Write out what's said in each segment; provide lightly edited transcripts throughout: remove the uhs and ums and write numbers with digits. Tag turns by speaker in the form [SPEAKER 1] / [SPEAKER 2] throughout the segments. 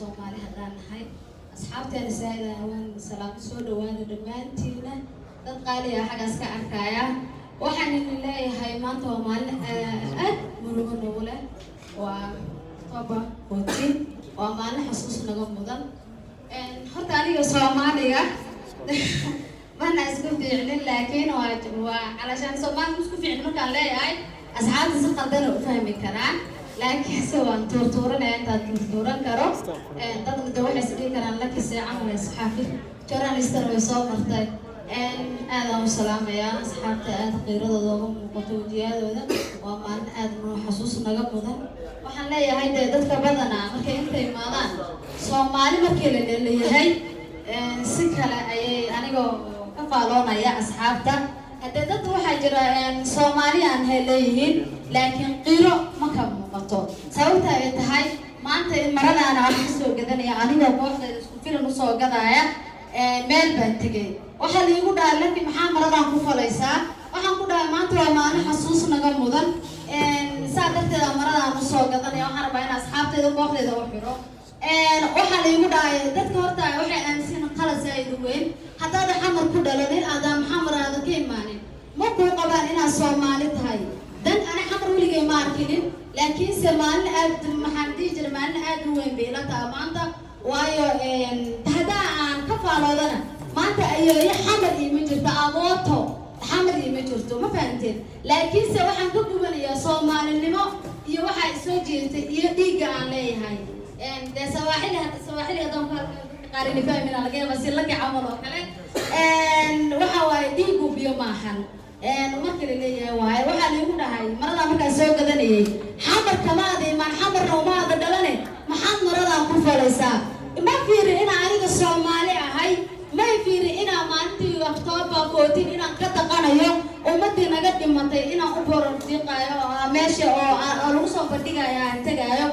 [SPEAKER 1] Soomaali haddaan nahay asxaabteena saayida waan salaamo soo dhawaada dhammaantiina dad qaali ah xagaas ka arkaya waxaan idin leeyahay maanta waa maalin aad murugo nagu leh waa October 14 waa maalin xasuus naga mudan horta aniga Soomaaliga mana isku fiicnin laakiin waa علشان Soomaali isku fiicnin markaan leeyahay asxaabta si qaldan u fahmi karaan laakiin sawaan tuurtuuranaya intaad tuurtuuran karo dadka waxay sidii karaan la kisay camal saxaafi journalistan way soo martay aad aan u salaamayaa asxaabta aad qiiradooda ugu muuqato wajiyadooda waa maalin aad noo xasuus naga mudan waxaan leeyahay dadka badanaa markay intay imaadaan Soomaali markii la leeyahay si kale ayay anigoo ka faaloonaya asxaabta hadda dad waxa jira Soomaali aan leeyihiin laakiin qiiro ma ka muuqato sababta ay tahay maanta maradaana wax soo gadanaya anigoo kooxda isku filan u soo gadaya meel baan tagay waxa la igu dhaar laakiin maxaa maradaan ku falaysaa waxaan ku dhahay maanta waa maalin xasuus naga mudan saadarteeda maradaan u soo gadanaya waxaan rabaa in asxaabteeda kooxdeeda u xiro waxa la igu dhahay dadka horta waxay aaminsan qalas ay weyn haddii xamar ku dhalanin aadam xamaraada ka imaanin ma ku qabaan inaad Soomaali tahay dan ana xamar weligay ma arkinin laakiin Soomaali aad maxaan diijir maalin aad u weyn bay la taamaanta waayo hadaa aan ka faaloodana maanta ayay xamar ima jirta abooto xamar ima jirto ma fahanteen laakiin se waxaan ka gubanayaa Soomaalinimo iyo waxa soo jeestay iyo dhiiga aan leeyahay de sawaaxili hadaan qaarina fahmin laga yaabaa si laga camalo kale waxa waay dhiigu biyo maahan markii la leeyahay waay waxa la igu dhahay marada markaan soo gadanayay xamar kamaadii man xamarna uma ada dhalane maxaad maradaan ku falaysaa ma fiiri in aniga Soomaali ahay ma fiiri in maalintii October 14 inaan ka taqanayo ummadii naga dhimatay inaan u boran diiqayo meesha oo lagu soo bandhigayo aan tagayo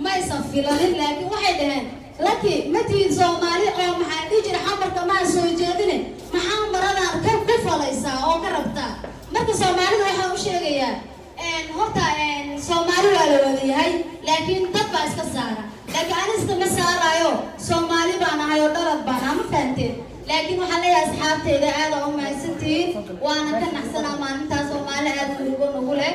[SPEAKER 1] ma isan filanin laakiin waxay dhaheen laki matii Soomaali oo maxaa dhijir xamarka ma soo jeedine maxaa maradaan ka ku falaysaa oo ka rabtaa marka Soomaalida waxa uu sheegayaa horta Soomaali waa la wada yahay laakiin dad baa iska saara laakiin aniga ma saarayo Soomaali baan ahay oo dhalad baan ma fahanteen laakiin waxa la yahay asxaabteeda aad u mahadsantiin waana ka naxsanaa maalintaas Soomaali aad ugu leh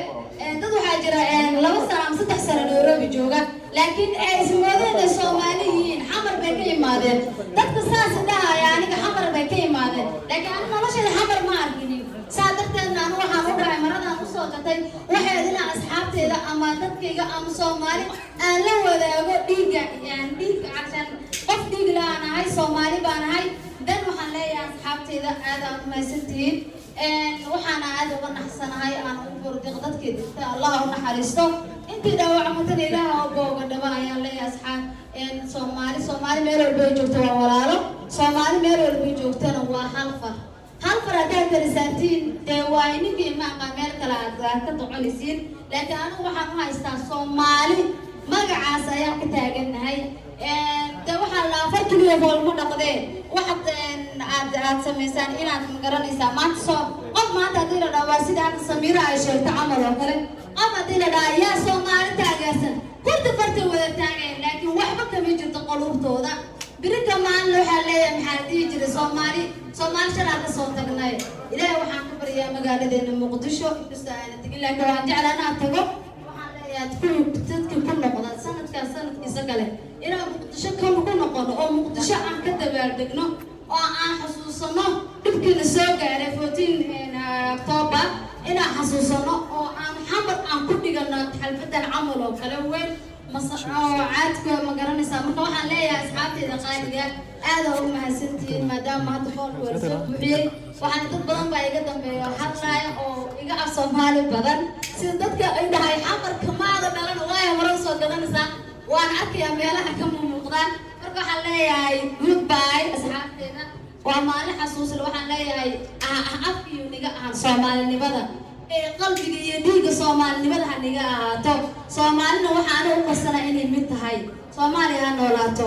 [SPEAKER 1] dad waxa jira 2 sano ama 3 sano Nairobi jooga laakiin ay ismoodeen Soomaaliyiin xamar bay ka yimaadeen dadka saas dhahay aniga xamar bay ka yimaadeen laakiin aniga noloshayda xamar ma arkin saadarteedna anu waxaan u dhahay maradaan u soo gatay waxay ina asxaabteeda ama dadkayga ama Soomaali aan la wadaago dhiiga dhiiga cashan qof dhiig laan ahay Soomaali baan ahay dan waxaan leeyahay asxaabteeda aad u mahadsantiin waxaan aad uga naxsanahay aan u burdiq dadkeeda Allah u naxariisto intii dhaawacmatan Ilaahay oo booga dhaba ayaan leeyahay asxaab Soomaali meel walba joogto waa walaalo Soomaali meel walba joogtana waa hal far hadaa kalisaantiin waa inigii ma meel kale aad ka doconaysiin laakiin anigu waxaan u haystaa Soomaali magacaas ayaan ka taaganahay waxa la farkiyo boolmo dhaqdee waxa aad sameysaan inaad magaranaysaa maanta soo qof maanta hadii la dhaawaa sida aad Samiira ay sheegtay camal oo kale qof hadii la dhaawaa yaa Soomaali taageersan kunta farta wada taageen laakiin waxba kama jirto qoluubtooda birika maan waxa leeyahay maxaa dhigi jiray Soomaali shalaa ka soo tagnay Ilaahay waxaan ku bariyaa magaaladeena Muqdisho istaana tagin laakiin waan jeclaanaa tago waxaan leeyahay dadka ku noqda sanadkiisa kale inaan Muqdisho ku noqono oo Muqdisho aan ka dabaaldegno oo aan xasuusano dibkina soo gaaray 14 October inaan xasuusano oo aan xamar aan ku dhigano xalfadan camal oo kale weyn caadka ma garanaysaa marka waxaan leeyahay asxaabteeda qaaliga aad u mahadsantiin maadaama hadda foolku soo buuxiyay waxaan dad badan baa iga dambeeyo hadlaaya oo iga af Soomaali badan sida dadka ay dhahay xamarka maada dhalan waayo maran soo gadanaysaa waan arkayaa meelaha ka muuqdaan marka waxaan leeyahay goodbye asxaabteeda waa maalin xasuus leh waxaan leeyahay afkiyo niga aan Soomaalinimada qalbiga iyo dhiiga Soomaalinimada haniga ahaato Soomaalina waxaan u qasana inay mid tahay Soomaaliya noolaato